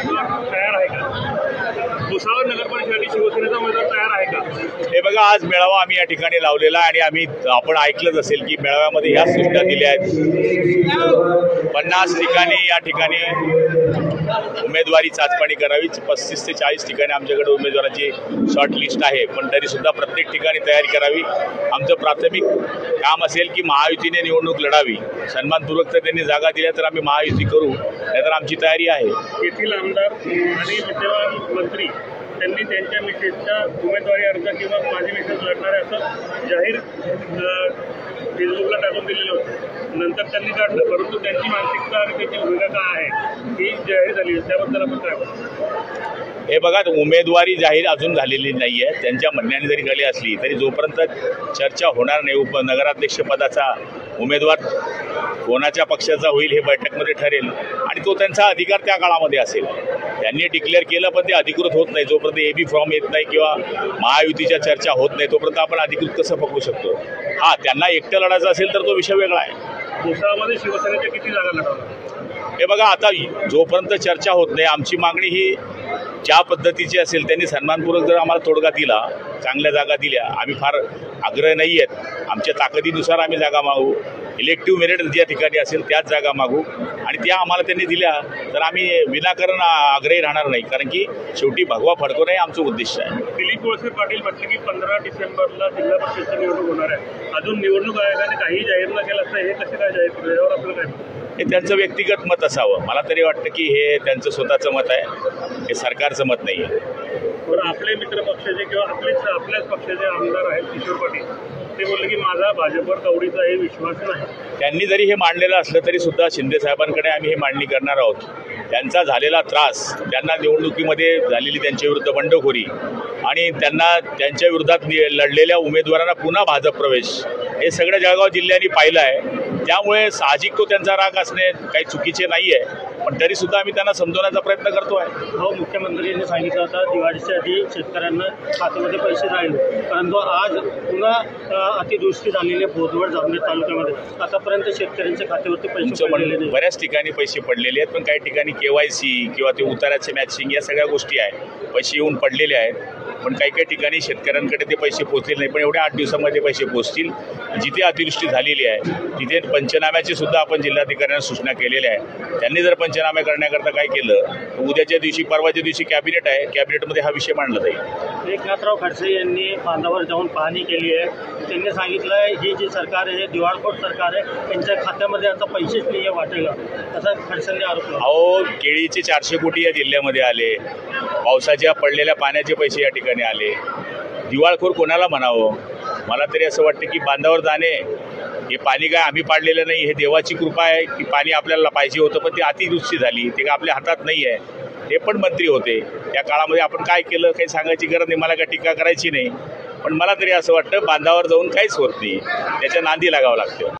उमेदवार तयार आहे का? भुसावळ नगर परिषद आणि शिवसेनेचा उमेदवार तयार आहे का? हे बघा, आज मेळावा आम्ही या ठिकाणी लावलेला आणि आपण ऐकलंच असेल की मेळाव्यामध्ये ह्या सूचना दिल्या आहेत 50 ठिकाणी या ठिकाणी उमेदवारी चाचपणी करावी। 35 ते 40 ठिकाणी आमच्याकडे उमेदवारांची शॉर्ट लिस्ट आहे, पण तरी सुद्धा प्रत्येक ठिकाणी तयारी करावी। आमचं प्राथमिक काम असेल की महायुतीने निवडणूक लढावी। सन्मानपूर्वक तर त्यांनी जागा दिल्या तर आम्ही महायुती करू, नाहीतर आमची तयारी आहे। येथील आमदार आणि विद्यमान मंत्री त्यांनी त्यांच्या मिसेसचा उमेदवारी अर्ज किंवा माझी मिसेस लढणार आहे असं जाहीर फेसबुकला टाकून दिलेलं होतं। नंतर त्यांनी काढलं, परंतु त्यांची मानसिकता आणि त्यांची भूमिका काय आहे ही जाहीर झाली, त्याबद्दल आपण काय बोलतो? हे बघा, उमेदवारी जाहीर अजून झालेली नाही आहे। त्यांच्या म्हणण्याने जरी झाली असली तरी जोपर्यंत चर्चा होणार नाही नगराध्यक्षपदाचा उमेदवार कोणाच्या पक्षाचा होईल हे बैठकमध्ये ठरेल आणि तो त्यांचा अधिकार त्या काळामध्ये असेल। त्यांनी डिक्लेअर केलं, पण ते अधिकृत होत नाही जोपर्यंत एबी फॉर्म येत नाही किंवा महायुतीच्या चर्चा होत नाही तोपर्यंत आपण अधिकृत कसं पकडू शकतो? हां, त्यांना एकटं लढायचं असेल तर तो विषय वेगळा आहे। भुसावळमध्ये शिवसेनेच्या किती जागा लढवणार? हे बघा, आता जोपर्यंत चर्चा होत नाही आमची मागणी ही ज्या पद्धतीची असेल त्यांनी सन्मानपूर्वक जर आम्हाला तोडगा दिला, चांगल्या जागा दिल्या, आम्ही फार आग्रह नाही आहेत, आमच्या ताकदीनुसार आम्ही जागा मागू। इलेक्टिव्ह मेरिट ज्या ठिकाणी असेल त्याच जागा मागू आणि त्या आम्हाला त्यांनी दिल्या तर आम्ही विनाकारण आग्रही राहणार नाही, कारण की शेवटी भगवा फडकवणं हे आमचं उद्दिष्ट आहे। दिलीप वळसे पाटील म्हटले की 15 डिसेंबरला जिल्हा परिषदची निवडणूक होणार आहे, अजून निवडणूक आयोगाने काही जाहीर न केलं असतं, हे कसे काय जाहीर केलं यावर आपलं काय? हे त्यांचं व्यक्तिगत मत असावं। मला तरी वाटतं की हे त्यांचं स्वतःचं मत आहे, हे सरकारचं मत नाही आहे। बरं, आपले मित्र पक्षाचे किंवा आपल्याच पक्षाचे आमदार आहेत किशोर पाटील, ते बोलले की माझा भाजपवर कवडीचाही विश्वास नाही। त्यांनी जरी हे मांडलेलं असलं तरी सुद्धा शिंदे साहेबांकडे आम्ही हे मांडणी करणार आहोत। त्यांचा झालेला त्रास, त्यांना निवडणुकीमध्ये झालेली त्यांच्याविरुद्ध बंडखोरी आणि त्यांना त्यांच्या विरोधात लढलेल्या उमेदवारांना पुन्हा भाजप प्रवेश, हे सगळं जळगाव जिल्ह्याने पाहिलं आहे। त्यामुळे साहजिक तो त्यांचा राग असणे काही चुकीचे नाही आहे, पण तरीसुद्धा आम्ही त्यांना समजवण्याचा प्रयत्न करतो आहे। हो, मुख्यमंत्र्यांनी सांगितलं होतं दिवाळीच्या आधी शेतकऱ्यांना खात्यामध्ये पैसे जाईल, परंतु आज पुन्हा अतिवृष्टी झालेली बोदवड जामनेर तालुक्यामध्ये आतापर्यंत शेतकऱ्यांच्या खात्यावरती पैसे पडलेले नाही। बऱ्याच ठिकाणी पैसे पडलेले आहेत, पण काही ठिकाणी KYC किंवा ते उताराचे मॅचिंग या सगळ्या गोष्टी आहेत, पैसे येऊन पडलेले आहेत, पण काही काही ठिकाणी शेतकऱ्यांकडे ते पैसे पोहोचलेले नाही। पण एवढ्या 8 दिवसामध्ये पैसे पोहोचतील। जिथे अतिवृष्टी झालेली आहे तिथे पंचनाम्याची सुद्धा आपण जिल्हाधिकाऱ्यांना सूचना केलेल्या आहे। त्यांनी जर पंचनामे करण्याकरता काय केलं तर उद्याच्या दिवशी परवाच्या दिवशी कॅबिनेट आहे, कॅबिनेटमध्ये हा विषय मांडला जाईल। एकनाथराव खडसे यांनी बांधावर जाऊन पाहणी केली आहे, त्यांनी सांगितलं ही जी सरकार आहे दिवाळखोर सरकार आहे, त्यांच्या खात्यामध्ये आता पैसेच नाही आहे वाटेला, असा खडसेंनी आरोप केला। अहो, केळीचे 400 कोटी या जिल्ह्यामध्ये आले, पावसाच्या पडलेल्या पाण्याचे पैसे या ठिकाणी आले। दिवाळखोर कोणाला म्हणावं? मला तरी असं वाटतं की बांधावर जाणे हे पाणी काय आम्ही पाडलेलं नाही, हे देवाची कृपा आहे की पाणी आपल्याला पाहिजे होतं पण ती अतिवृष्टी झाली, ते काय आपल्या हातात नाही आहे। हे पण मंत्री होते त्या काळामध्ये, आपण काय केलं काही सांगायची गरज नाही, मला काय टीका करायची नाही, पण मला तरी असं वाटतं बांधावर जाऊन काहीच होत नाही, त्याच्या नांदी लागावं लागतं।